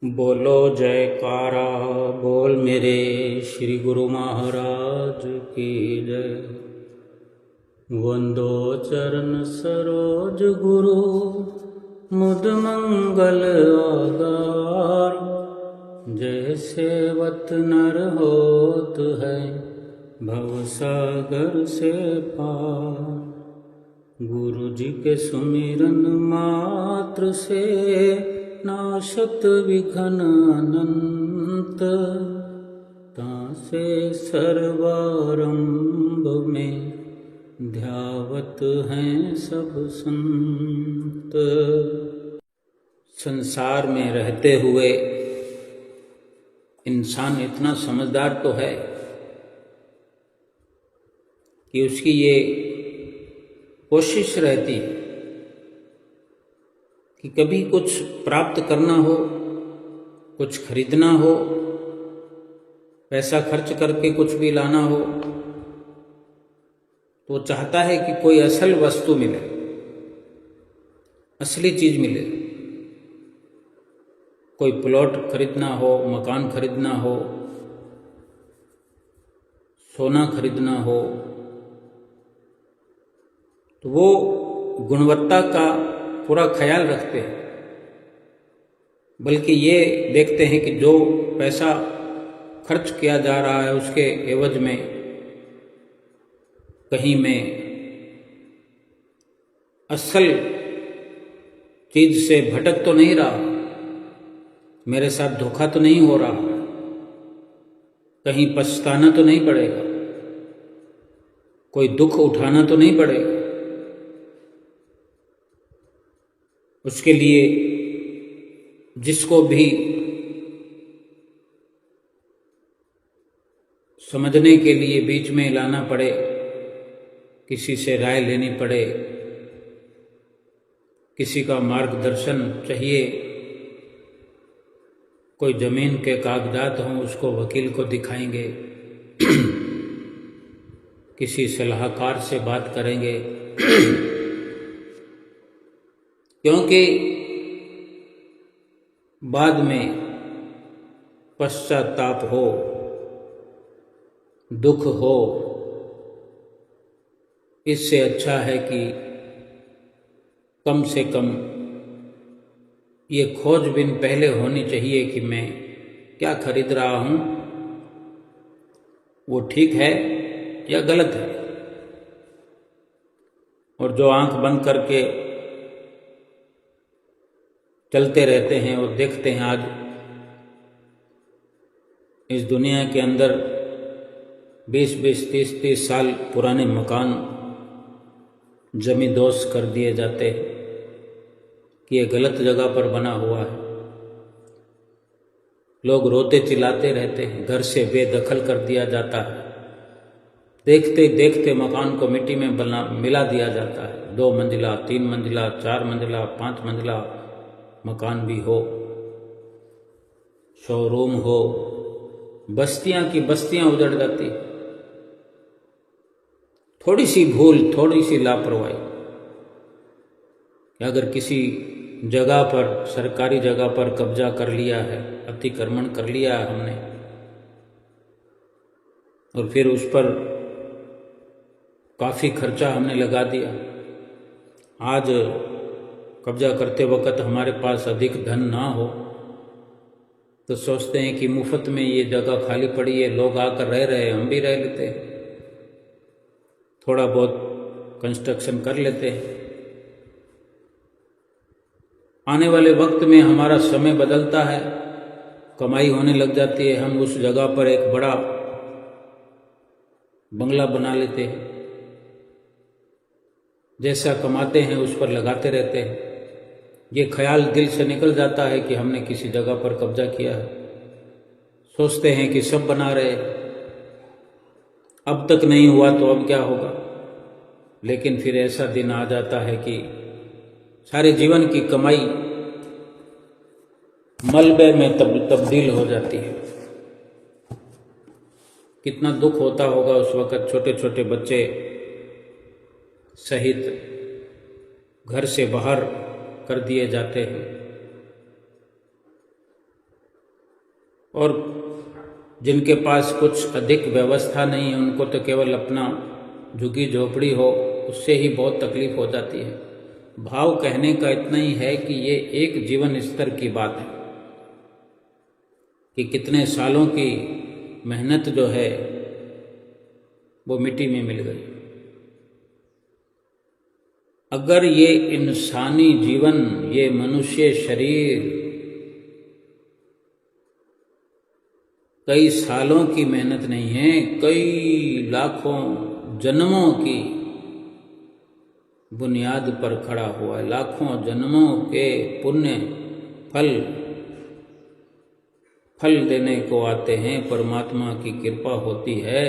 बोलो जयकारा बोल मेरे श्री गुरु महाराज की जय। वंदो चरण सरोज गुरु मुद मंगल आगार। जैसे वत नर होत है भव सागर से पार। गुरु जी के सुमिरन मात्र से नाशत विघ्न अनंत। तासे सर्वारंभ में ध्यावत हैं सब संत। संसार में रहते हुए इंसान इतना समझदार तो है कि उसकी ये कोशिश रहती कि कभी कुछ प्राप्त करना हो, कुछ खरीदना हो, पैसा खर्च करके कुछ भी लाना हो, तो वो चाहता है कि कोई असल वस्तु मिले, असली चीज मिले। कोई प्लॉट खरीदना हो, मकान खरीदना हो, सोना खरीदना हो, तो वो गुणवत्ता का पूरा ख्याल रखते हैं। बल्कि ये देखते हैं कि जो पैसा खर्च किया जा रहा है उसके एवज में कहीं मैं असल चीज से भटक तो नहीं रहा, मेरे साथ धोखा तो नहीं हो रहा, कहीं पछताना तो नहीं पड़ेगा, कोई दुख उठाना तो नहीं पड़ेगा। उसके लिए जिसको भी समझने के लिए बीच में लाना पड़े, किसी से राय लेनी पड़े, किसी का मार्गदर्शन चाहिए, कोई जमीन के कागजात हों उसको वकील को दिखाएंगे, किसी सलाहकार से बात करेंगे। क्योंकि बाद में पश्चाताप हो, दुख हो, इससे अच्छा है कि कम से कम ये खोजबीन पहले होनी चाहिए कि मैं क्या खरीद रहा हूं, वो ठीक है या गलत है। और जो आंख बंद करके चलते रहते हैं और देखते हैं, आज इस दुनिया के अंदर 20-20, 30-30 साल पुराने मकान जमींदोज कर दिए जाते हैं कि ये गलत जगह पर बना हुआ है। लोग रोते चिल्लाते रहते हैं, घर से बेदखल कर दिया जाता है। देखते देखते मकान को मिट्टी में मिला दिया जाता है। 2 मंजिला, 3 मंजिला, 4 मंजिला, 5 मंजिला मकान भी हो, शोरूम हो, बस्तियां की बस्तियां उजड़ जाती। थोड़ी सी भूल, थोड़ी सी लापरवाही कि अगर किसी जगह पर, सरकारी जगह पर कब्जा कर लिया है, अतिक्रमण कर लिया है हमने, और फिर उस पर काफी खर्चा हमने लगा दिया। आज कब्जा करते वक्त हमारे पास अधिक धन ना हो तो सोचते हैं कि मुफ्त में ये जगह खाली पड़ी है, लोग आकर रह रहे हैं, हम भी रह लेते हैं, थोड़ा बहुत कंस्ट्रक्शन कर लेते हैं। आने वाले वक्त में हमारा समय बदलता है, कमाई होने लग जाती है, हम उस जगह पर एक बड़ा बंगला बना लेते हैं, जैसा कमाते हैं उस पर लगाते रहते हैं। ये ख्याल दिल से निकल जाता है कि हमने किसी जगह पर कब्जा किया है। सोचते हैं कि सब बना रहे, अब तक नहीं हुआ तो अब क्या होगा। लेकिन फिर ऐसा दिन आ जाता है कि सारे जीवन की कमाई मलबे में तब्दील हो जाती है। कितना दुख होता होगा उस वक्त। छोटे छोटे बच्चे सहित घर से बाहर कर दिए जाते हैं। और जिनके पास कुछ अधिक व्यवस्था नहीं है उनको तो केवल अपना झुग्गी झोपड़ी हो उससे ही बहुत तकलीफ हो जाती है। भाव कहने का इतना ही है कि ये एक जीवन स्तर की बात है कि कितने सालों की मेहनत जो है वो मिट्टी में मिल गई। अगर ये इंसानी जीवन, ये मनुष्य शरीर कई सालों की मेहनत नहीं है, कई लाखों जन्मों की बुनियाद पर खड़ा हुआ है। लाखों जन्मों के पुण्य फल देने को आते हैं। परमात्मा की कृपा होती है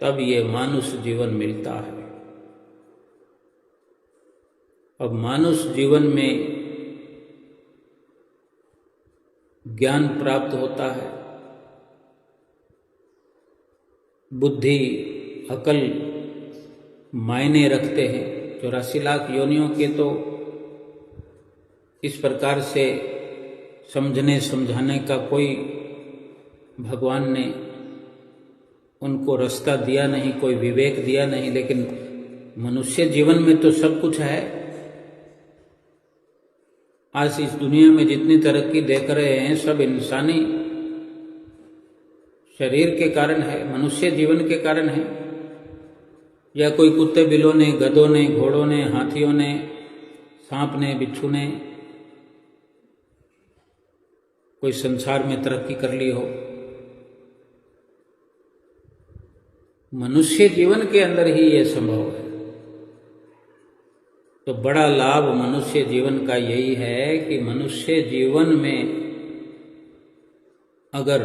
तब ये मानुष जीवन मिलता है। अब मानुष जीवन में ज्ञान प्राप्त होता है, बुद्धि अकल मायने रखते हैं। 84 लाख योनियों के तो इस प्रकार से समझने समझाने का कोई भगवान ने उनको रास्ता दिया नहीं, कोई विवेक दिया नहीं। लेकिन मनुष्य जीवन में तो सब कुछ है। आज इस दुनिया में जितनी तरक्की देख रहे हैं सब इंसानी शरीर के कारण है, मनुष्य जीवन के कारण है। या कोई कुत्ते बिल्लों ने, गधों ने, घोड़ों ने, हाथियों ने, सांप ने, बिच्छू ने कोई संसार में तरक्की कर ली हो। मनुष्य जीवन के अंदर ही ये संभव है। तो बड़ा लाभ मनुष्य जीवन का यही है कि मनुष्य जीवन में अगर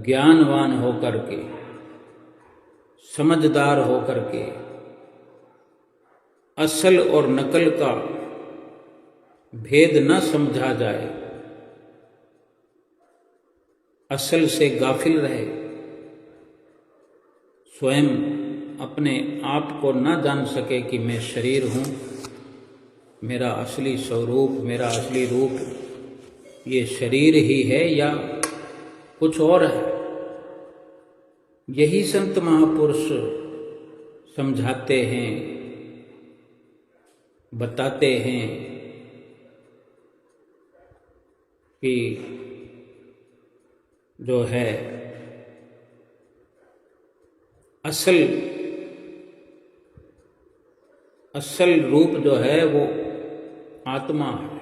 ज्ञानवान होकर के, समझदार होकर के असल और नकल का भेद न समझा जाए, असल से गाफिल रहे, स्वयं अपने आप को न जान सके कि मैं शरीर हूँ, मेरा असली स्वरूप, मेरा असली रूप ये शरीर ही है या कुछ और है। यही संत महापुरुष समझाते हैं, बताते हैं कि जो है असल रूप जो है वो आत्मा है।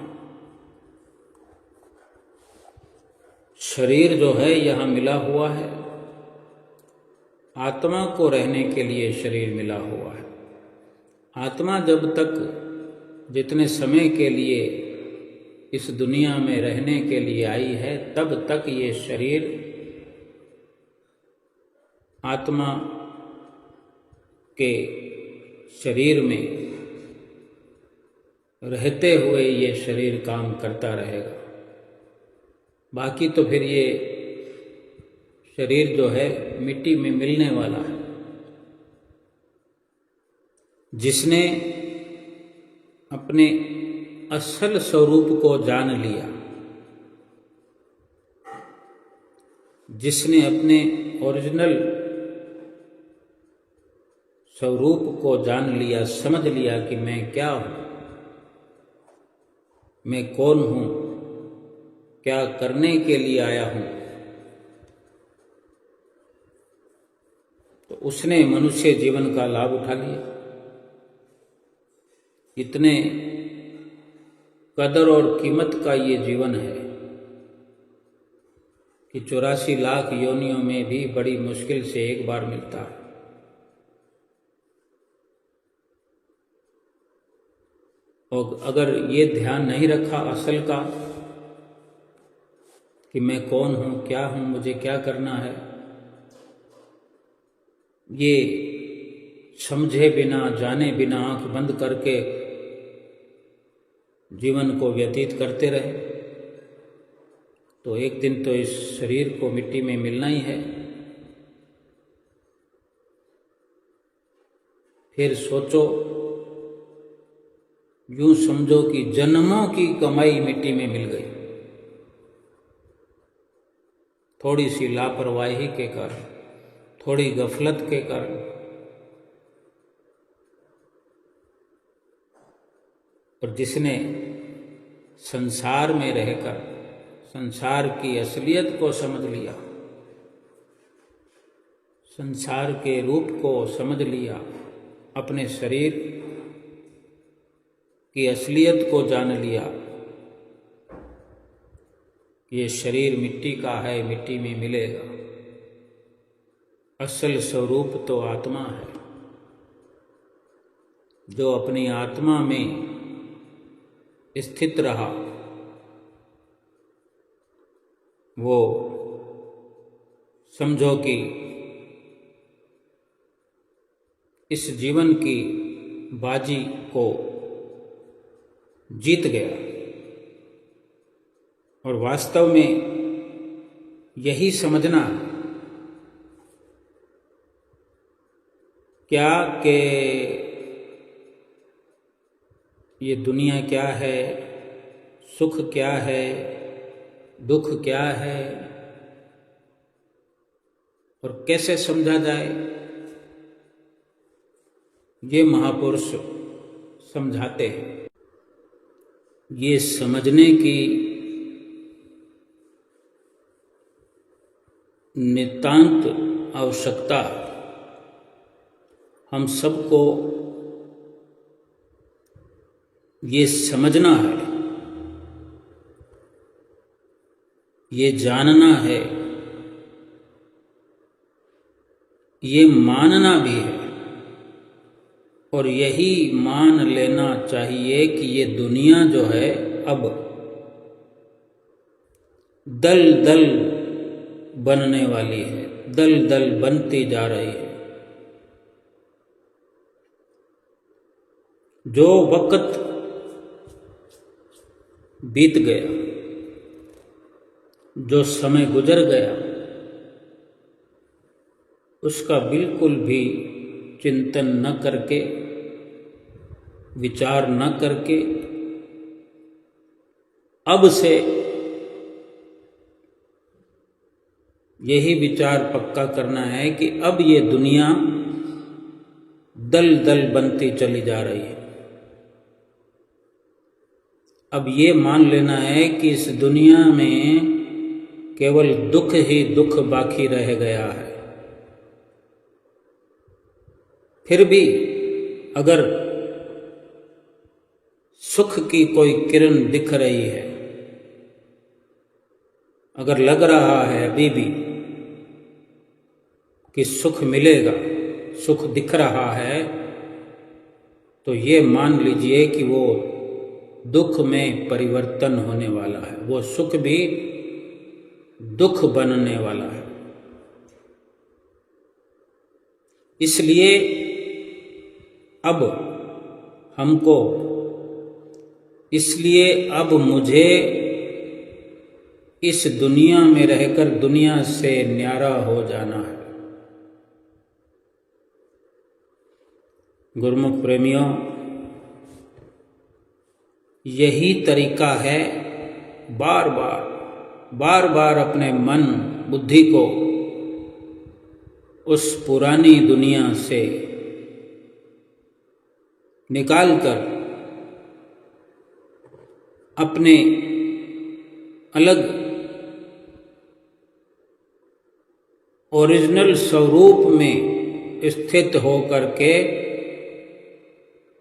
शरीर जो है यहाँ मिला हुआ है, आत्मा को रहने के लिए शरीर मिला हुआ है। आत्मा जब तक जितने समय के लिए इस दुनिया में रहने के लिए आई है तब तक ये शरीर आत्मा के शरीर में रहते हुए ये शरीर काम करता रहेगा। बाकी तो फिर ये शरीर जो है मिट्टी में मिलने वाला है। जिसने अपने असल स्वरूप को जान लिया, जिसने अपने ओरिजिनल स्वरूप को जान लिया, समझ लिया कि मैं क्या हूँ, मैं कौन हूँ, क्या करने के लिए आया हूँ, तो उसने मनुष्य जीवन का लाभ उठा लिया। इतने कदर और कीमत का ये जीवन है कि 84 लाख योनियों में भी बड़ी मुश्किल से एक बार मिलता है। और अगर ये ध्यान नहीं रखा असल का कि मैं कौन हूँ, क्या हूँ, मुझे क्या करना है, ये समझे बिना, जाने बिना आंख बंद करके जीवन को व्यतीत करते रहे तो एक दिन तो इस शरीर को मिट्टी में मिलना ही है। फिर सोचो, यूं समझो कि जन्मों की कमाई मिट्टी में मिल गई। थोड़ी सी लापरवाही के कारण, थोड़ी गफलत के कारण। और जिसने संसार में रहकर संसार की असलियत को समझ लिया, संसार के रूप को समझ लिया, अपने शरीर की असलियत को जान लिया, ये शरीर मिट्टी का है, मिट्टी में मिलेगा, असल स्वरूप तो आत्मा है। जो अपनी आत्मा में स्थित रहा वो समझो कि इस जीवन की बाजी को जीत गया। और वास्तव में यही समझना क्या कि ये दुनिया क्या है, सुख क्या है, दुख क्या है, और कैसे समझा जाए, ये महापुरुष समझाते हैं। ये समझने की नितांत आवश्यकता हम सबको ये समझना है, ये जानना है, ये मानना भी है। और यही मान लेना चाहिए कि ये दुनिया जो है अब दल दल बनने वाली है, दल दल बनती जा रही है। जो वक्त बीत गया, जो समय गुजर गया, उसका बिल्कुल भी चिंतन न करके, विचार न करके, अब से यही विचार पक्का करना है कि अब ये दुनिया दल दल बनती चली जा रही है। अब ये मान लेना है कि इस दुनिया में केवल दुख ही दुख बाकी रह गया है। फिर भी अगर सुख की कोई किरण दिख रही है, अगर लग रहा है अभी भी कि सुख मिलेगा, सुख दिख रहा है, तो ये मान लीजिए कि वो दुख में परिवर्तन होने वाला है, वो सुख भी दुख बनने वाला है। इसलिए अब हमको, इसलिए अब मुझे इस दुनिया में रहकर दुनिया से न्यारा हो जाना है। गुरुमुख प्रेमियों, यही तरीका है बार बार अपने मन बुद्धि को उस पुरानी दुनिया से निकालकर अपने अलग ओरिजिनल स्वरूप में स्थित होकर के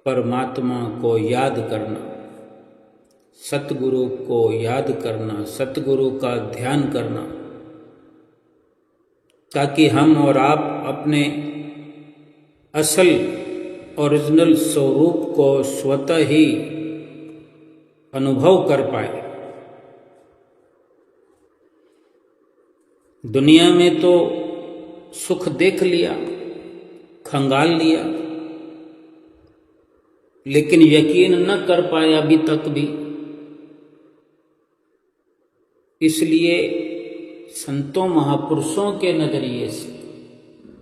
परमात्मा को याद करना, सतगुरु को याद करना, सतगुरु का ध्यान करना, ताकि हम और आप अपने असल ओरिजिनल स्वरूप को स्वतः ही अनुभव कर पाए। दुनिया में तो सुख देख लिया, खंगाल लिया, लेकिन यकीन न कर पाए अभी तक भी। इसलिए संतों महापुरुषों के नजरिए से,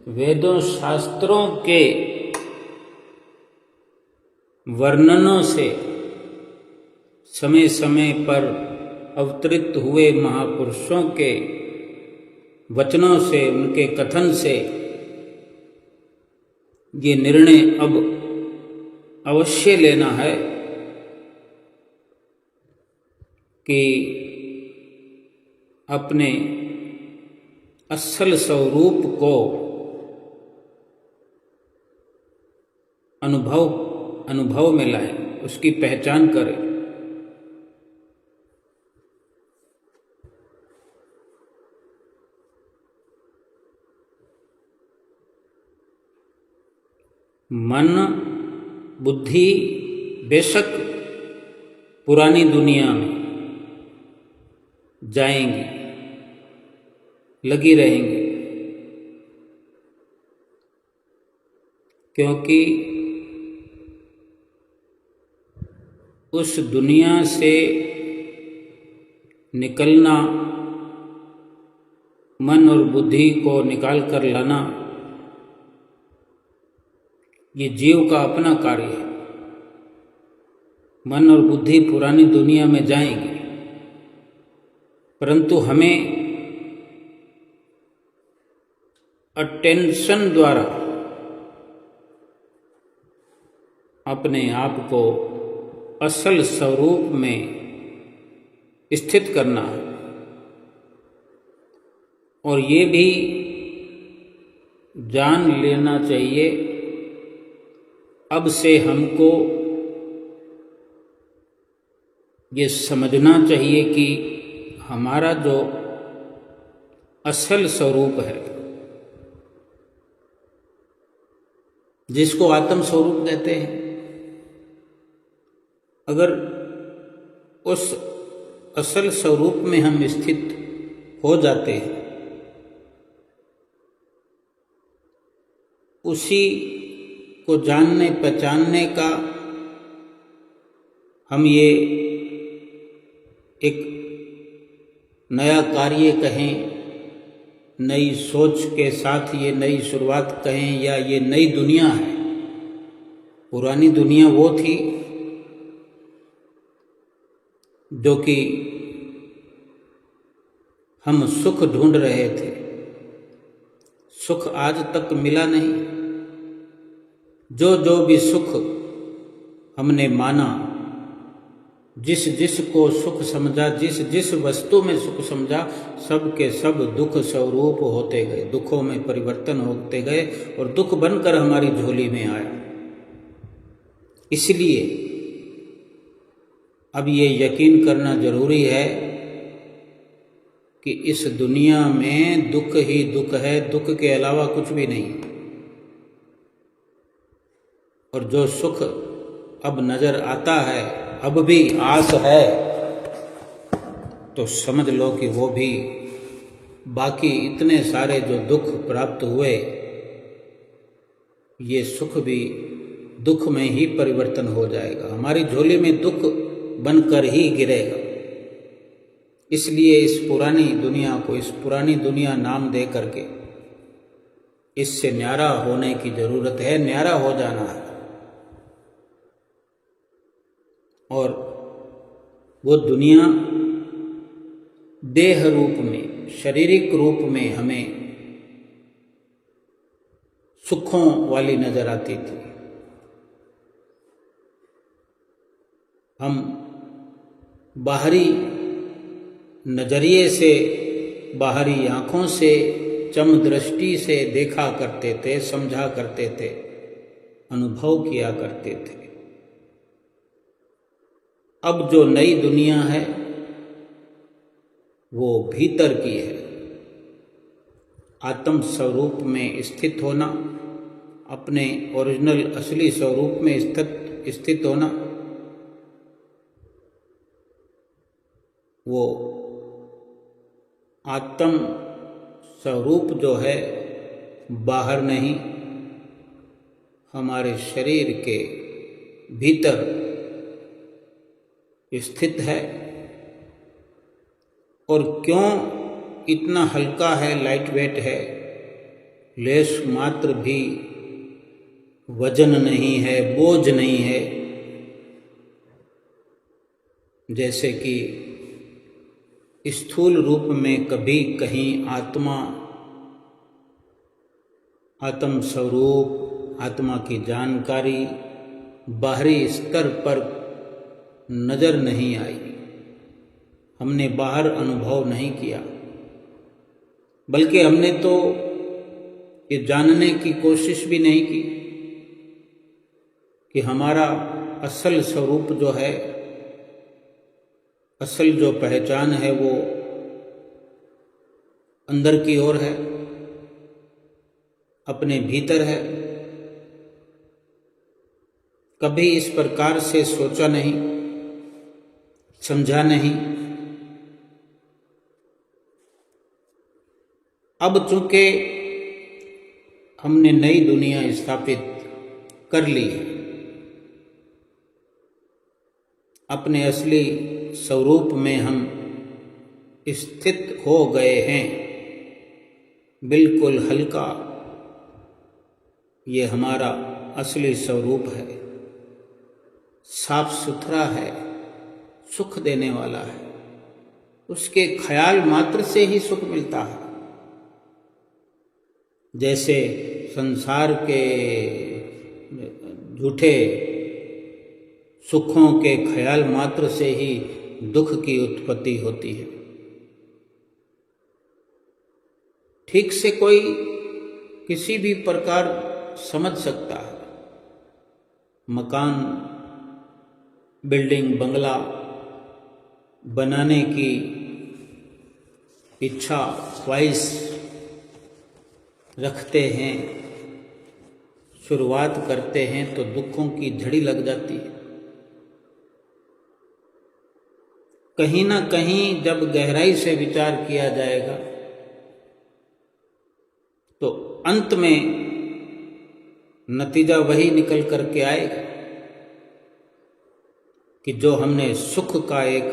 वेदों शास्त्रों के वर्णनों से, समय समय पर अवतरित हुए महापुरुषों के वचनों से, उनके कथन से ये निर्णय अब अवश्य लेना है कि अपने असल स्वरूप को अनुभव में लाएं, उसकी पहचान करें। मन बुद्धि बेशक पुरानी दुनिया में जाएंगी, लगी रहेंगी, क्योंकि उस दुनिया से निकलना, मन और बुद्धि को निकाल कर लाना, ये जीव का अपना कार्य है। मन और बुद्धि पुरानी दुनिया में जाएंगे, परंतु हमें अटेंशन द्वारा अपने आप को असल स्वरूप में स्थित करना है। और ये भी जान लेना चाहिए, अब से हमको ये समझना चाहिए कि हमारा जो असल स्वरूप है, जिसको आत्म स्वरूप कहते हैं, अगर उस असल स्वरूप में हम स्थित हो जाते हैं, उसी को जानने पहचानने का हम ये एक नया कार्य कहें, नई सोच के साथ ये नई शुरुआत कहें, या ये नई दुनिया है। पुरानी दुनिया वो थी जो कि हम सुख ढूंढ रहे थे, सुख आज तक मिला नहीं। जो जो भी सुख हमने माना, जिस जिस को सुख समझा, जिस जिस वस्तु में सुख समझा, सब के सब दुख स्वरूप होते गए, दुखों में परिवर्तन होते गए और दुख बनकर हमारी झोली में आया। इसलिए अब ये यकीन करना जरूरी है कि इस दुनिया में दुख ही दुख है, दुख के अलावा कुछ भी नहीं। और जो सुख अब नजर आता है, अब भी आस है, तो समझ लो कि वो भी बाकी इतने सारे जो दुख प्राप्त हुए, ये सुख भी दुख में ही परिवर्तन हो जाएगा, हमारी झोली में दुख बनकर ही गिरेगा। इसलिए इस पुरानी दुनिया को, इस पुरानी दुनिया नाम दे करके इससे न्यारा होने की जरूरत है, न्यारा हो जाना है। और वो दुनिया देह रूप में, शारीरिक रूप में हमें सुखों वाली नजर आती थी। हम बाहरी नजरिए से, बाहरी आंखों से, चम दृष्टि से देखा करते थे, समझा करते थे, अनुभव किया करते थे। अब जो नई दुनिया है वो भीतर की है। आत्म स्वरूप में स्थित होना, अपने ओरिजिनल असली स्वरूप में स्थित होना, वो आत्म स्वरूप जो है बाहर नहीं, हमारे शरीर के भीतर स्थित है। और क्यों इतना हल्का है, लाइट वेट है, लेश मात्र भी वजन नहीं है, बोझ नहीं है। जैसे कि स्थूल रूप में कभी कहीं आत्मा आत्म स्वरूप, आत्मा की जानकारी बाहरी स्तर पर नजर नहीं आई, हमने बाहर अनुभव नहीं किया, बल्कि हमने तो ये जानने की कोशिश भी नहीं की कि हमारा असल स्वरूप जो है, असल जो पहचान है वो अंदर की ओर है, अपने भीतर है। कभी इस प्रकार से सोचा नहीं, समझा नहीं। अब चूंकि हमने नई दुनिया स्थापित कर ली है, अपने असली स्वरूप में हम स्थित हो गए हैं, बिल्कुल हल्का, ये हमारा असली स्वरूप है, साफ सुथरा है, सुख देने वाला है, उसके ख्याल मात्र से ही सुख मिलता है। जैसे संसार के झूठे सुखों के ख्याल मात्र से ही दुख की उत्पत्ति होती है। ठीक से कोई किसी भी प्रकार समझ सकता है, मकान, बिल्डिंग, बंगला बनाने की इच्छा, ख्वाहिश रखते हैं, शुरुआत करते हैं तो दुखों की झड़ी लग जाती है। कहीं ना कहीं जब गहराई से विचार किया जाएगा तो अंत में नतीजा वही निकल करके आएगा कि जो हमने सुख का एक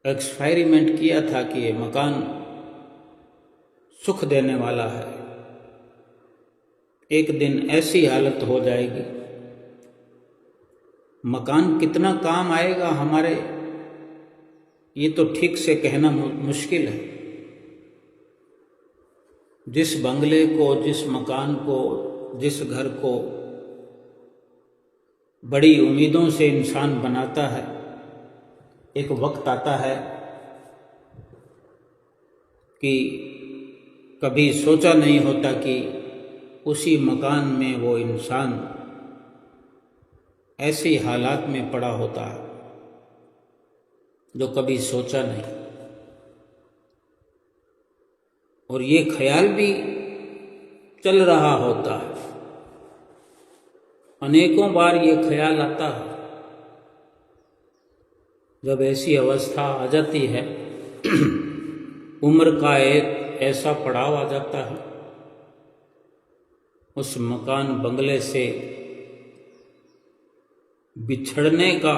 एक्सपेरिमेंट किया था कि ये मकान सुख देने वाला है, एक दिन ऐसी हालत हो जाएगी, मकान कितना काम आएगा हमारे, ये तो ठीक से कहना मुश्किल है। जिस बंगले को, जिस मकान को, जिस घर को बड़ी उम्मीदों से इंसान बनाता है, एक वक्त आता है कि कभी सोचा नहीं होता कि उसी मकान में वो इंसान ऐसी हालात में पड़ा होता है जो कभी सोचा नहीं। और ये ख्याल भी चल रहा होता है, अनेकों बार ये ख्याल आता है। जब ऐसी अवस्था आ जाती है, उम्र का एक ऐसा पड़ाव आ जाता है, उस मकान बंगले से बिछड़ने का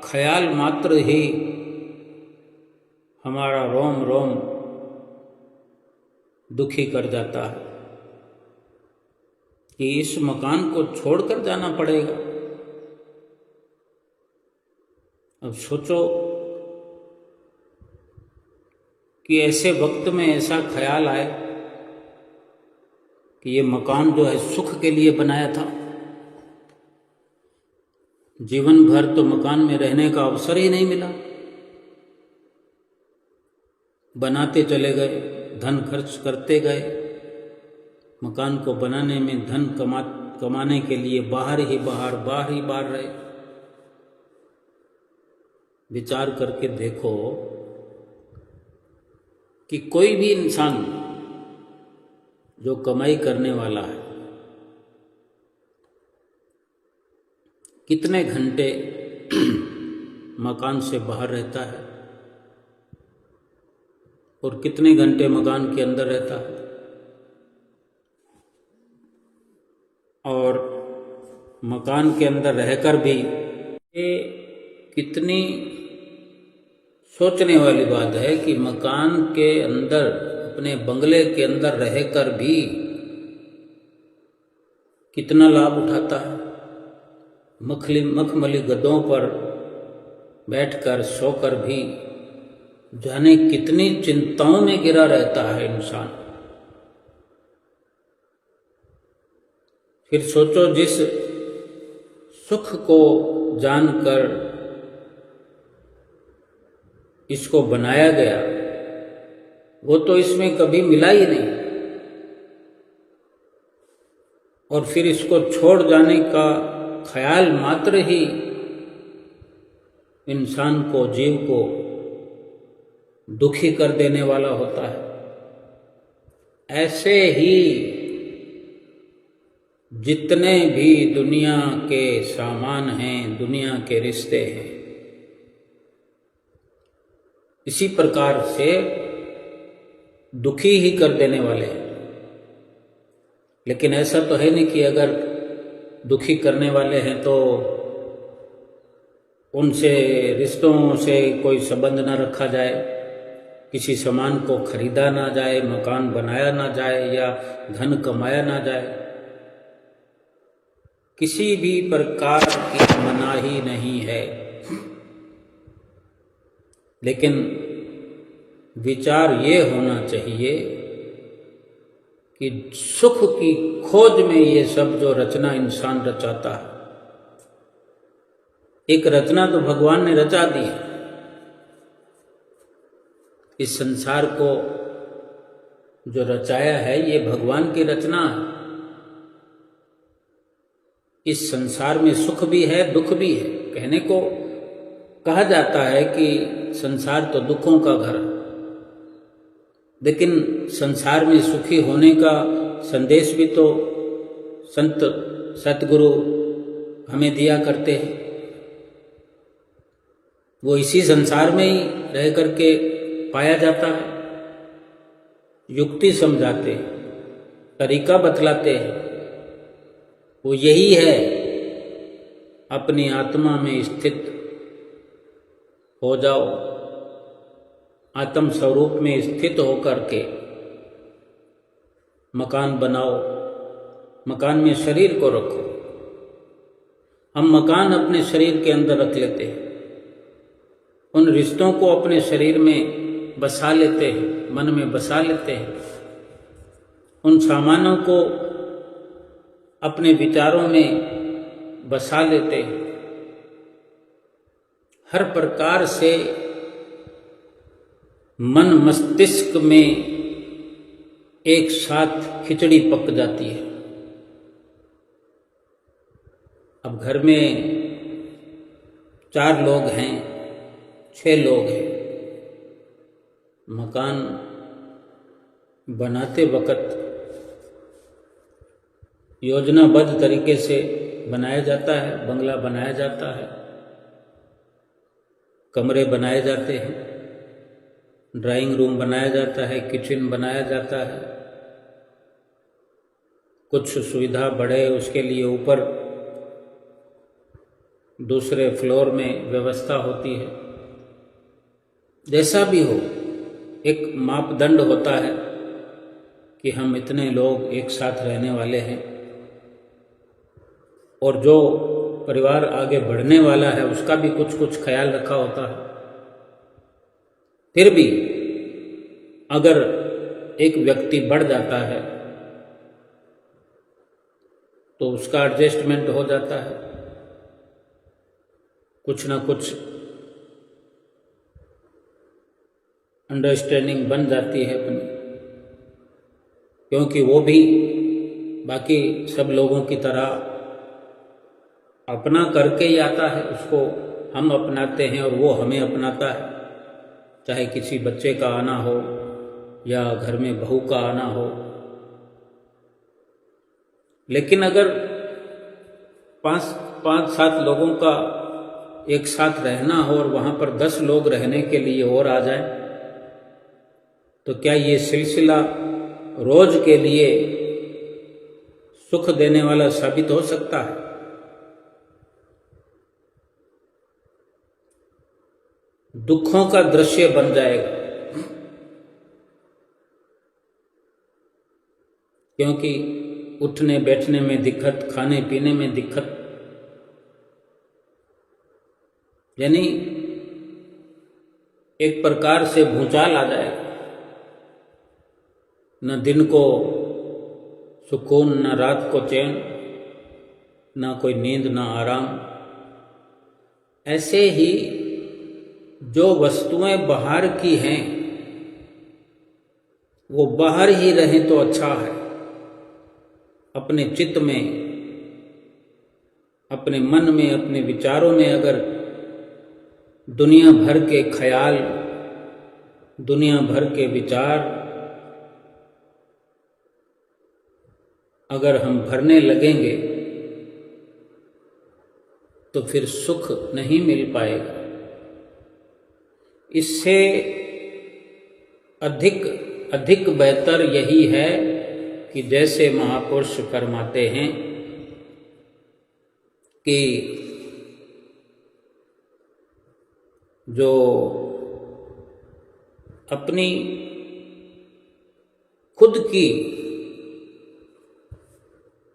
ख्याल मात्र ही हमारा रोम रोम दुखी कर जाता है कि इस मकान को छोड़कर जाना पड़ेगा। अब सोचो कि ऐसे वक्त में ऐसा ख्याल आए कि ये मकान जो है सुख के लिए बनाया था, जीवन भर तो मकान में रहने का अवसर ही नहीं मिला, बनाते चले गए, धन खर्च करते गए, मकान को बनाने में धन कमाने के लिए बाहर ही बाहर रहे। विचार करके देखो कि कोई भी इंसान जो कमाई करने वाला है, कितने घंटे मकान से बाहर रहता है और कितने घंटे मकान के अंदर रहता है, और मकान के अंदर रहकर भी ये कितनी सोचने वाली बात है कि मकान के अंदर, अपने बंगले के अंदर रहकर भी कितना लाभ उठाता है। मखमली गद्दों पर बैठकर सोकर भी जाने कितनी चिंताओं में गिरा रहता है इंसान। फिर सोचो, जिस सुख को जानकर इसको बनाया गया वो तो इसमें कभी मिला ही नहीं, और फिर इसको छोड़ जाने का ख्याल मात्र ही इंसान को, जीव को दुखी कर देने वाला होता है। ऐसे ही जितने भी दुनिया के सामान हैं, दुनिया के रिश्ते हैं, इसी प्रकार से दुखी ही कर देने वाले हैं। लेकिन ऐसा तो है नहीं कि अगर दुखी करने वाले हैं तो उनसे, रिश्तों से कोई संबंध ना रखा जाए, किसी सामान को खरीदा ना जाए, मकान बनाया ना जाए या धन कमाया ना जाए। किसी भी प्रकार की मनाही नहीं है। लेकिन विचार ये होना चाहिए कि सुख की खोज में ये सब जो रचना इंसान रचाता है, एक रचना तो भगवान ने रचा दी है। इस संसार को जो रचाया है ये भगवान की रचना है। इस संसार में सुख भी है, दुख भी है। कहने को कहा जाता है कि संसार तो दुखों का घर है, लेकिन संसार में सुखी होने का संदेश भी तो संत सतगुरु हमें दिया करते हैं। वो इसी संसार में ही रह करके पाया जाता है। युक्ति समझाते हैं, तरीका बतलाते हैं। वो यही है, अपनी आत्मा में स्थित हो जाओ, आत्म स्वरूप में स्थित होकर के मकान बनाओ, मकान में शरीर को रखो। हम मकान अपने शरीर के अंदर रख लेते हैं, उन रिश्तों को अपने शरीर में बसा लेते हैं, मन में बसा लेते हैं, उन सामानों को अपने विचारों में बसा लेते हैं। हर प्रकार से मन मस्तिष्क में एक साथ खिचड़ी पक जाती है। अब घर में 4 लोग हैं, 6 लोग हैं, मकान बनाते वक्त योजनाबद्ध तरीके से बनाया जाता है, बंगला बनाया जाता है, कमरे बनाए जाते हैं, ड्राइंग रूम बनाया जाता है, किचन बनाया जाता है, कुछ सुविधा बढ़े उसके लिए ऊपर दूसरे फ्लोर में व्यवस्था होती है। जैसा भी हो, एक मापदंड होता है कि हम इतने लोग एक साथ रहने वाले हैं, और जो परिवार आगे बढ़ने वाला है उसका भी कुछ कुछ ख्याल रखा होता है। फिर भी अगर एक व्यक्ति बढ़ जाता है तो उसका एडजस्टमेंट हो जाता है, कुछ ना कुछ अंडरस्टैंडिंग बन जाती है अपनी, क्योंकि वो भी बाकी सब लोगों की तरह अपना करके ही आता है। उसको हम अपनाते हैं और वो हमें अपनाता है, चाहे किसी बच्चे का आना हो या घर में बहू का आना हो। लेकिन अगर 5-7 लोगों का एक साथ रहना हो और वहाँ पर 10 लोग रहने के लिए और आ जाए, तो क्या ये सिलसिला रोज के लिए सुख देने वाला साबित हो सकता है? दुखों का दृश्य बन जाएगा, क्योंकि उठने बैठने में दिक्कत, खाने पीने में दिक्कत, यानी एक प्रकार से भूचाल आ जाएगा। न दिन को सुकून, न रात को चैन, ना कोई नींद, ना आराम। ऐसे ही जो वस्तुएं बाहर की हैं वो बाहर ही रहें तो अच्छा है। अपने चित्त में, अपने मन में, अपने विचारों में अगर दुनिया भर के ख्याल, दुनिया भर के विचार अगर हम भरने लगेंगे तो फिर सुख नहीं मिल पाएगा। इससे अधिक बेहतर यही है कि जैसे महापुरुष फरमाते हैं कि जो अपनी खुद की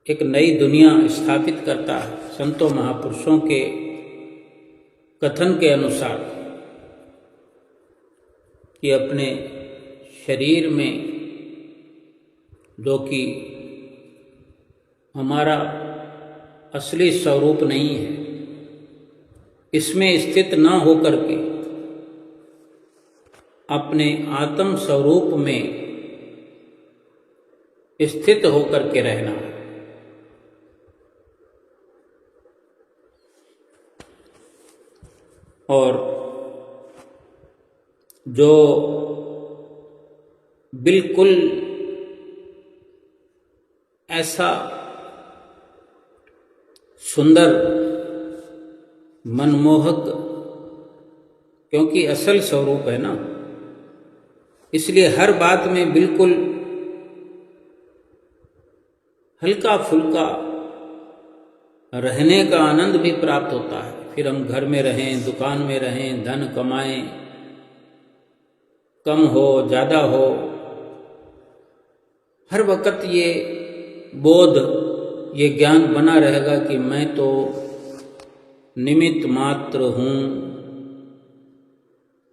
एक नई दुनिया स्थापित करता है, संतों महापुरुषों के कथन के अनुसार, कि अपने शरीर में जो कि हमारा असली स्वरूप नहीं है, इसमें स्थित न होकर के अपने आत्म स्वरूप में स्थित होकर के रहना है। और जो बिल्कुल ऐसा सुंदर, मनमोहक, क्योंकि असल स्वरूप है ना, इसलिए हर बात में बिल्कुल हल्का फुल्का रहने का आनंद भी प्राप्त होता है। फिर हम घर में रहें, दुकान में रहें, धन कमाएं, कम हो ज़्यादा हो, हर वक्त ये बोध, ये ज्ञान बना रहेगा कि मैं तो निमित्त मात्र हूँ।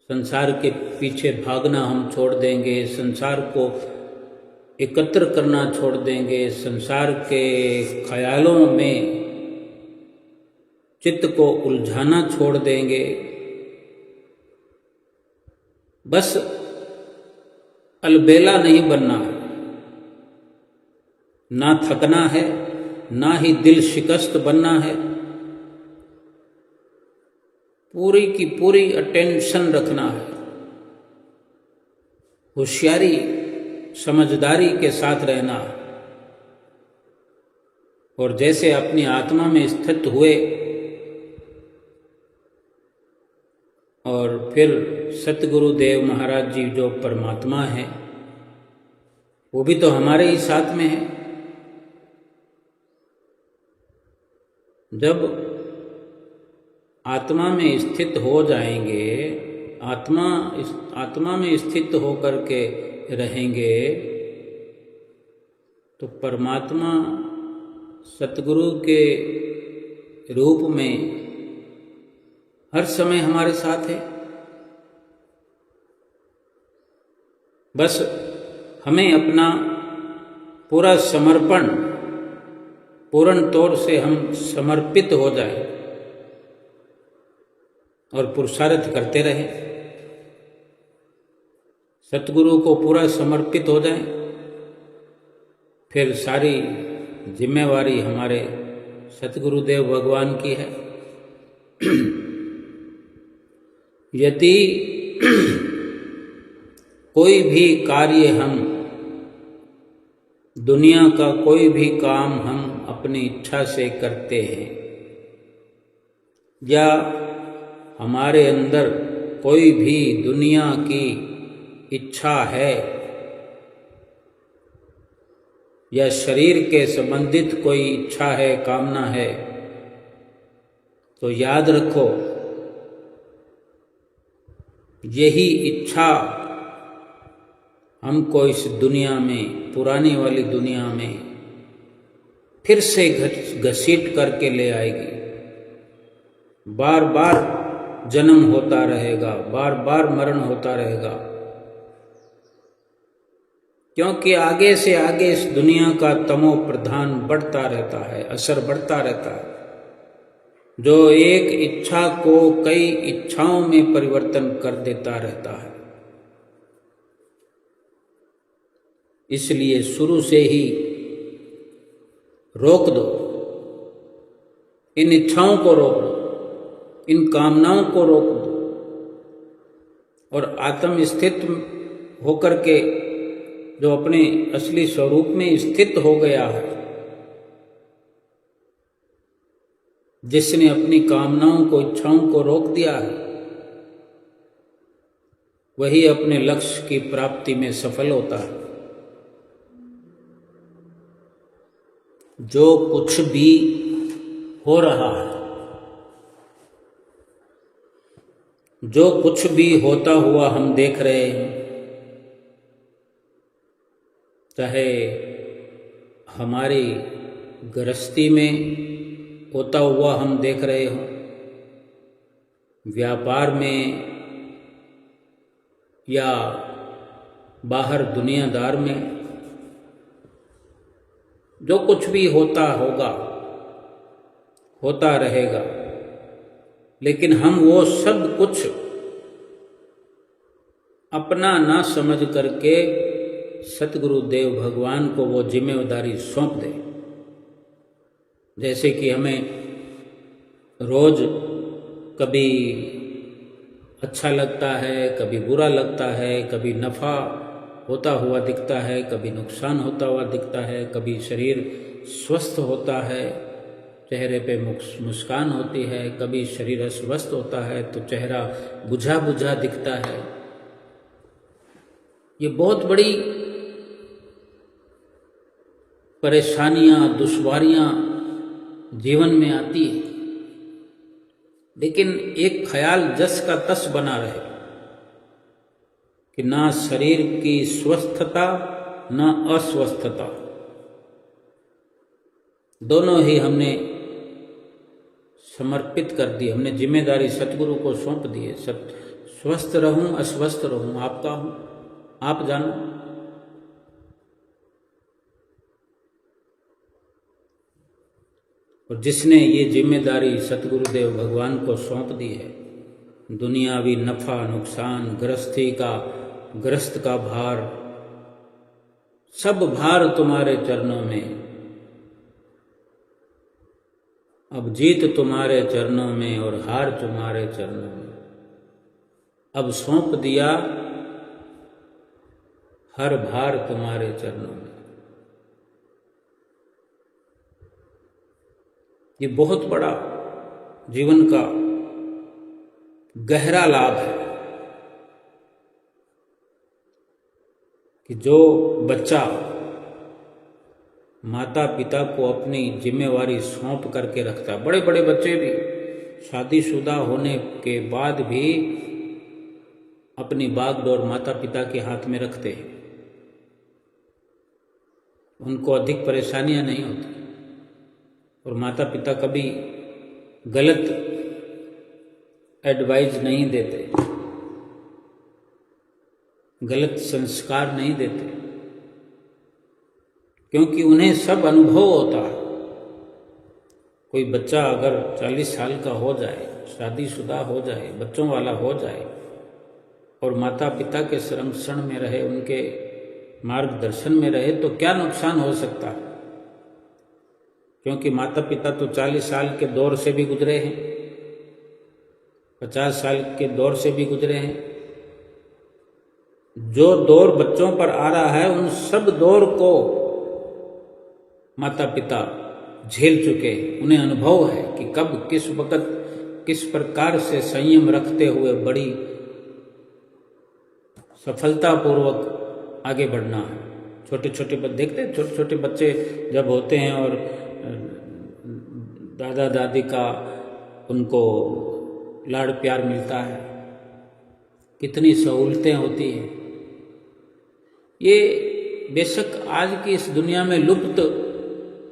संसार के पीछे भागना हम छोड़ देंगे, संसार को एकत्र करना छोड़ देंगे, संसार के ख्यालों में चित्त को उलझाना छोड़ देंगे। बस अलबेला नहीं बनना है, ना थकना है, ना ही दिल शिकस्त बनना है। पूरी की पूरी अटेंशन रखना है, होशियारी, समझदारी के साथ रहना है। और जैसे अपनी आत्मा में स्थित हुए और फिर सतगुरुदेव महाराज जी जो परमात्मा है वो भी तो हमारे ही साथ में है। जब आत्मा में स्थित हो जाएंगे, आत्मा में स्थित होकर के रहेंगे तो परमात्मा सतगुरु के रूप में हर समय हमारे साथ है। बस हमें अपना पूरा समर्पण, पूर्ण तौर से हम समर्पित हो जाए और पुरुषार्थ करते रहें, सतगुरु को पूरा समर्पित हो जाए, फिर सारी जिम्मेवारी हमारे सतगुरुदेव भगवान की है। यदि कोई भी कार्य हम, दुनिया का कोई भी काम हम अपनी इच्छा से करते हैं, या हमारे अंदर कोई भी दुनिया की इच्छा है, या शरीर के संबंधित कोई इच्छा है, कामना है, तो याद रखो यही इच्छा हमको इस दुनिया में, पुरानी वाली दुनिया में फिर से घसीट करके ले आएगी। बार बार जन्म होता रहेगा, बार बार मरण होता रहेगा, क्योंकि आगे से आगे इस दुनिया का तमो प्रधान बढ़ता रहता है, असर बढ़ता रहता है, जो एक इच्छा को कई इच्छाओं में परिवर्तन कर देता रहता है। इसलिए शुरू से ही रोक दो, इन इच्छाओं को रोक दो, इन कामनाओं को रोक दो, और आत्म स्थित होकर के जो अपने असली स्वरूप में स्थित हो गया है, जिसने अपनी कामनाओं को, इच्छाओं को रोक दिया है, वही अपने लक्ष्य की प्राप्ति में सफल होता है। जो कुछ भी हो रहा है, जो कुछ भी होता हुआ हम देख रहे हैं, चाहे हमारी गृहस्थी में होता हुआ हम देख रहे हो, व्यापार में या बाहर दुनियादार में, जो कुछ भी होता होगा, होता रहेगा, लेकिन हम वो सब कुछ अपना ना समझ करके सतगुरुदेव भगवान को वो जिम्मेदारी सौंप दें। जैसे कि हमें रोज कभी अच्छा लगता है, कभी बुरा लगता है, कभी नफ़ा होता हुआ दिखता है, कभी नुकसान होता हुआ दिखता है, कभी शरीर स्वस्थ होता है, चेहरे पे मुस्कान होती है, कभी शरीर अस्वस्थ होता है तो चेहरा बुझा बुझा दिखता है। ये बहुत बड़ी परेशानियां, दुश्वारियां जीवन में आती है, लेकिन एक ख्याल जस का तस बना रहे कि ना शरीर की स्वस्थता ना अस्वस्थता, दोनों ही हमने समर्पित कर दी, हमने जिम्मेदारी सतगुरु को सौंप दी है। स्वस्थ रहूं अस्वस्थ रहूं आपका हूं, आप जानो। और जिसने ये जिम्मेदारी सतगुरुदेव भगवान को सौंप दी है, दुनियावी नफा नुकसान, ग्रस्त का भार, सब भार तुम्हारे चरणों में, अब जीत तुम्हारे चरणों में और हार तुम्हारे चरणों में, अब सौंप दिया हर भार तुम्हारे चरणों में। ये बहुत बड़ा जीवन का गहरा लाभ है कि जो बच्चा माता पिता को अपनी जिम्मेवारी सौंप करके रखता है, बड़े बड़े बच्चे भी शादीशुदा होने के बाद भी अपनी बागडोर माता पिता के हाथ में रखते हैं, उनको अधिक परेशानियां नहीं होती, और माता पिता कभी गलत एडवाइस नहीं देते, गलत संस्कार नहीं देते, क्योंकि उन्हें सब अनुभव होता है। कोई बच्चा अगर 40 साल का हो जाए, शादीशुदा हो जाए, बच्चों वाला हो जाए, और माता पिता के संरक्षण में रहे, उनके मार्गदर्शन में रहे, तो क्या नुकसान हो सकता है? क्योंकि माता पिता तो 40 साल के दौर से भी गुजरे हैं, 50 साल के दौर से भी गुजरे हैं। जो दौर बच्चों पर आ रहा है, उन सब दौर को माता पिता झेल चुके, उन्हें अनुभव है कि कब किस वक्त किस प्रकार से संयम रखते हुए बड़ी सफलतापूर्वक आगे बढ़ना है। छोटे छोटे देखते हैं, छोटे छोटे बच्चे जब होते हैं और दादा दादी का उनको लाड़ प्यार मिलता है, कितनी सहूलतें होती हैं। ये बेशक आज की इस दुनिया में लुप्त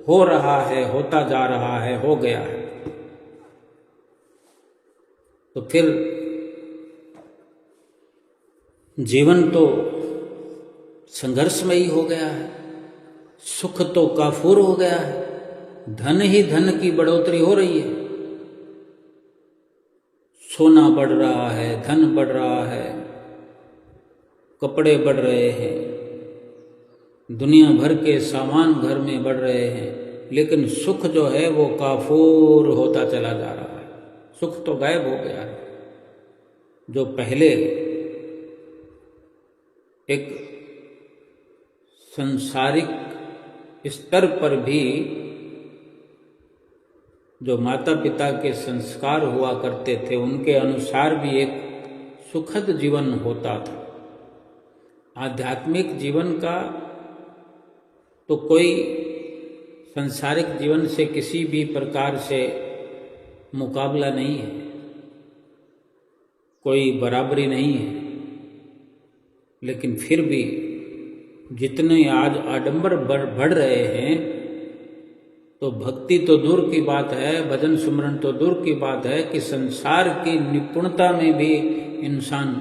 हो रहा है, होता जा रहा है, हो गया है, तो फिर जीवन तो संघर्षमयी हो गया है, सुख तो काफूर हो गया है, धन ही धन की बढ़ोतरी हो रही है, सोना बढ़ रहा है, धन बढ़ रहा है, कपड़े बढ़ रहे हैं, दुनिया भर के सामान घर में बढ़ रहे हैं, लेकिन सुख जो है वो काफूर होता चला जा रहा है। सुख तो गायब हो गया है। जो पहले एक संसारिक स्तर पर भी जो माता पिता के संस्कार हुआ करते थे, उनके अनुसार भी एक सुखद जीवन होता था। आध्यात्मिक जीवन का तो कोई संसारिक जीवन से किसी भी प्रकार से मुकाबला नहीं है, कोई बराबरी नहीं है। लेकिन फिर भी जितने आज आडंबर बढ़ रहे हैं, तो भक्ति तो दूर की बात है, भजन सुमरन तो दूर की बात है कि संसार की निपुणता में भी इंसान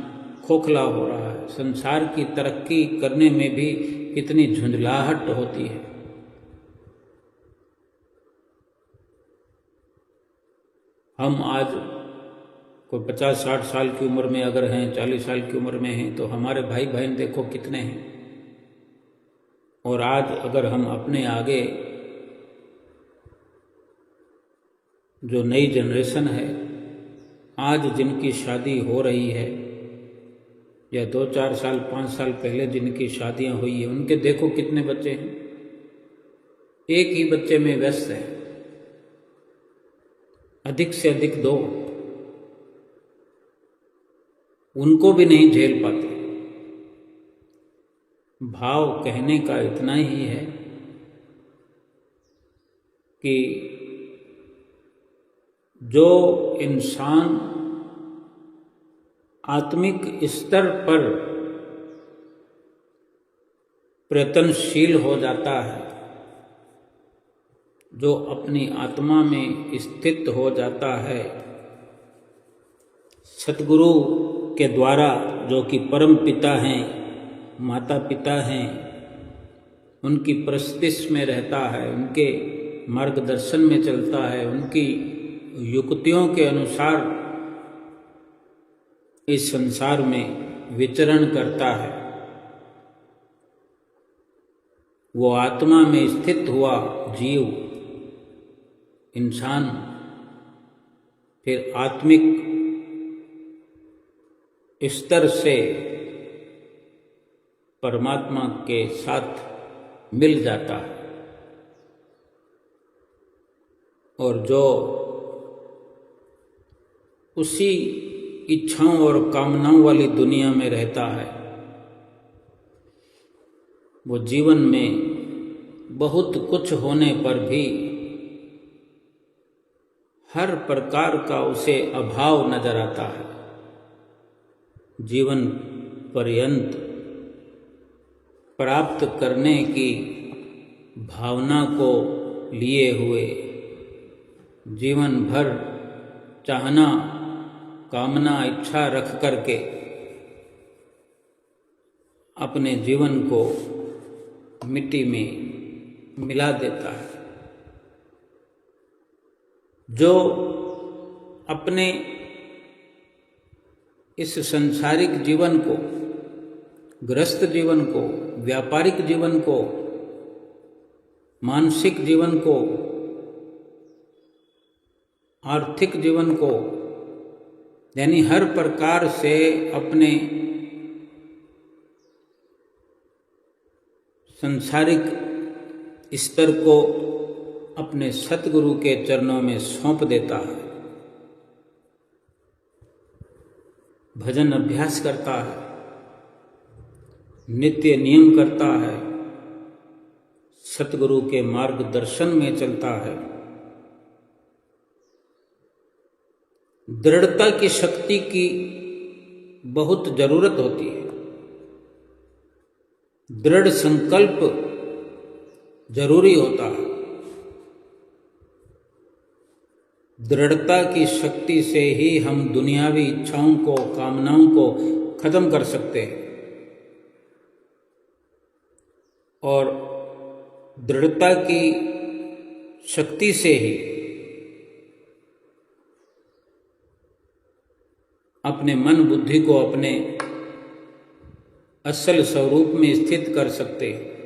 खोखला हो रहा है। संसार की तरक्की करने में भी कितनी झुंझलाहट होती है। हम आज कोई 50-60 साल की उम्र में अगर हैं, 40 साल की उम्र में हैं, तो हमारे भाई बहन देखो कितने हैं। और आज अगर हम अपने आगे जो नई जनरेशन है, आज जिनकी शादी हो रही है, या 2-4 साल 5 साल पहले जिनकी शादियां हुई है, उनके देखो कितने बच्चे हैं। एक ही बच्चे में व्यस्त है, अधिक से अधिक 2, उनको भी नहीं झेल पाते। भाव कहने का इतना ही है कि जो इंसान आत्मिक स्तर पर प्रयत्नशील हो जाता है, जो अपनी आत्मा में स्थित हो जाता है, सतगुरु के द्वारा, जो कि परम पिता हैं, माता पिता हैं, उनकी परस्तिश में रहता है, उनके मार्गदर्शन में चलता है, उनकी युक्तियों के अनुसार इस संसार में विचरण करता है, वो आत्मा में स्थित हुआ जीव इंसान फिर आत्मिक स्तर से परमात्मा के साथ मिल जाता है। और जो उसी इच्छाओं और कामनाओं वाली दुनिया में रहता है, वो जीवन में बहुत कुछ होने पर भी हर प्रकार का उसे अभाव नजर आता है। जीवन पर्यंत प्राप्त करने की भावना को लिए हुए जीवन भर चाहना, कामना, इच्छा रख करके अपने जीवन को मिट्टी में मिला देता है। जो अपने इस संसारिक जीवन को, गृहस्थ जीवन को, व्यापारिक जीवन को, मानसिक जीवन को, आर्थिक जीवन को, यानी हर प्रकार से अपने संसारिक स्तर को अपने सतगुरु के चरणों में सौंप देता है, भजन अभ्यास करता है, नित्य नियम करता है, सतगुरु के मार्गदर्शन में चलता है, दृढ़ता की शक्ति की बहुत जरूरत होती है। दृढ़ संकल्प जरूरी होता है। दृढ़ता की शक्ति से ही हम दुनियावी इच्छाओं को, कामनाओं को खत्म कर सकते हैं। और दृढ़ता की शक्ति से ही अपने मन बुद्धि को अपने असल स्वरूप में स्थित कर सकते हैं।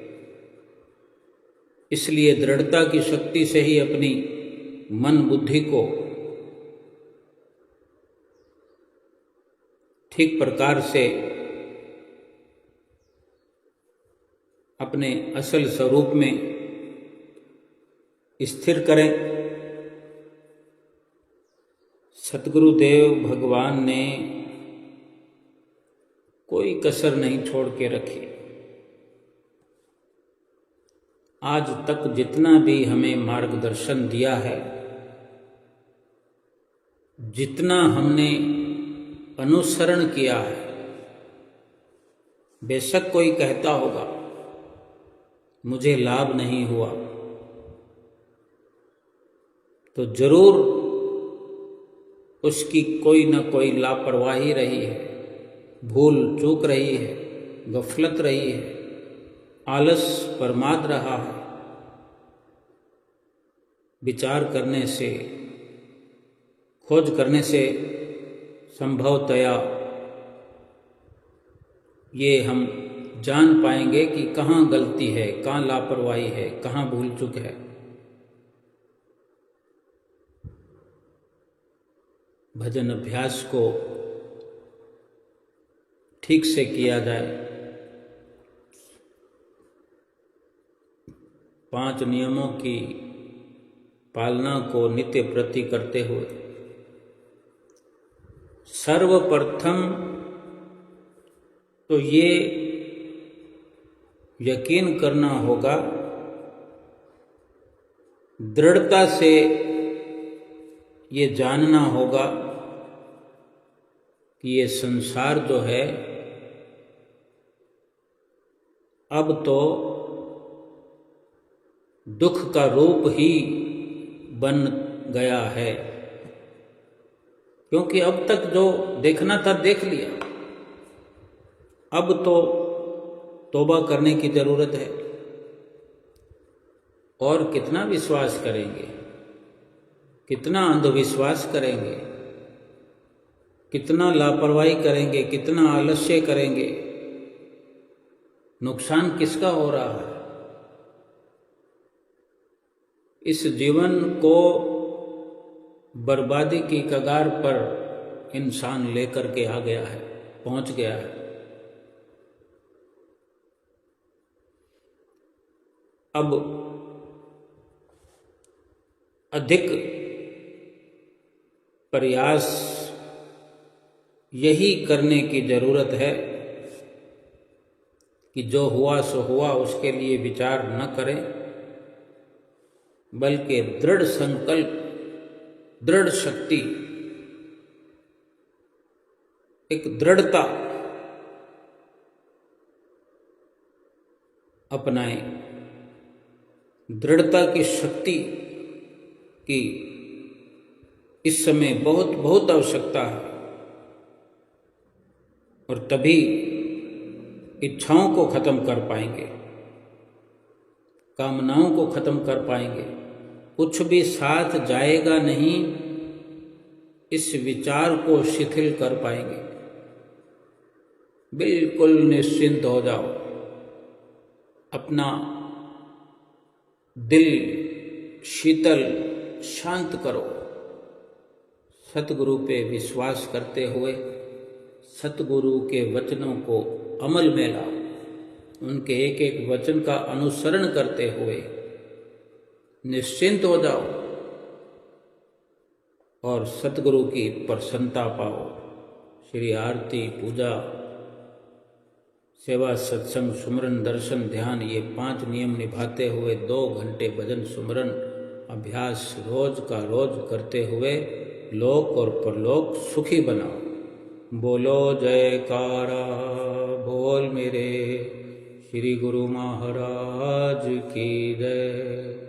इसलिए दृढ़ता की शक्ति से ही अपनी मन बुद्धि को ठीक प्रकार से अपने असल स्वरूप में स्थिर करें। सतगुरुदेव भगवान ने कोई कसर नहीं छोड़ के रखी। आज तक जितना भी हमें मार्गदर्शन दिया है, जितना हमने अनुसरण किया है, बेशक कोई कहता होगा मुझे लाभ नहीं हुआ, तो जरूर उसकी कोई न कोई लापरवाही रही है, भूल चूक रही है, गफलत रही है, आलस प्रमाद रहा है। विचार करने से, खोज करने से संभवतया ये हम जान पाएंगे कि कहाँ गलती है, कहाँ लापरवाही है, कहाँ भूल चूक है। भजन अभ्यास को ठीक से किया जाए, 5 नियमों की पालना को नित्य प्रति करते हुए सर्वप्रथम तो ये यकीन करना होगा, दृढ़ता से ये जानना होगा कि ये संसार जो है अब तो दुख का रूप ही बन गया है, क्योंकि अब तक जो देखना था देख लिया। अब तो तौबा करने की जरूरत है। और कितना विश्वास करेंगे, कितना अंधविश्वास करेंगे, कितना लापरवाही करेंगे, कितना आलस्य करेंगे। नुकसान किसका हो रहा है? इस जीवन को बर्बादी की कगार पर इंसान लेकर के आ गया है, पहुंच गया है। अब अधिक प्रयास यही करने की जरूरत है कि जो हुआ सो हुआ, उसके लिए विचार न करें, बल्कि दृढ़ संकल्प, दृढ़ शक्ति, एक दृढ़ता अपनाएं। दृढ़ता की शक्ति की इस समय बहुत बहुत आवश्यकता है, और तभी इच्छाओं को खत्म कर पाएंगे, कामनाओं को खत्म कर पाएंगे। कुछ भी साथ जाएगा नहीं, इस विचार को शिथिल कर पाएंगे। बिल्कुल निश्चिंत हो जाओ, अपना दिल शीतल शांत करो, सतगुरु पे विश्वास करते हुए सतगुरु के वचनों को अमल में लाओ, उनके एक एक वचन का अनुसरण करते हुए निश्चिंत हो जाओ और सतगुरु की प्रसन्नता पाओ। श्री आरती, पूजा, सेवा, सत्संग, सुमरन, दर्शन, ध्यान, ये 5 नियम निभाते हुए 2 घंटे भजन सुमरन अभ्यास रोज का रोज करते हुए लोक और परलोक सुखी बनाओ। बोलो जयकारा बोल मेरे श्री गुरु महाराज की जय।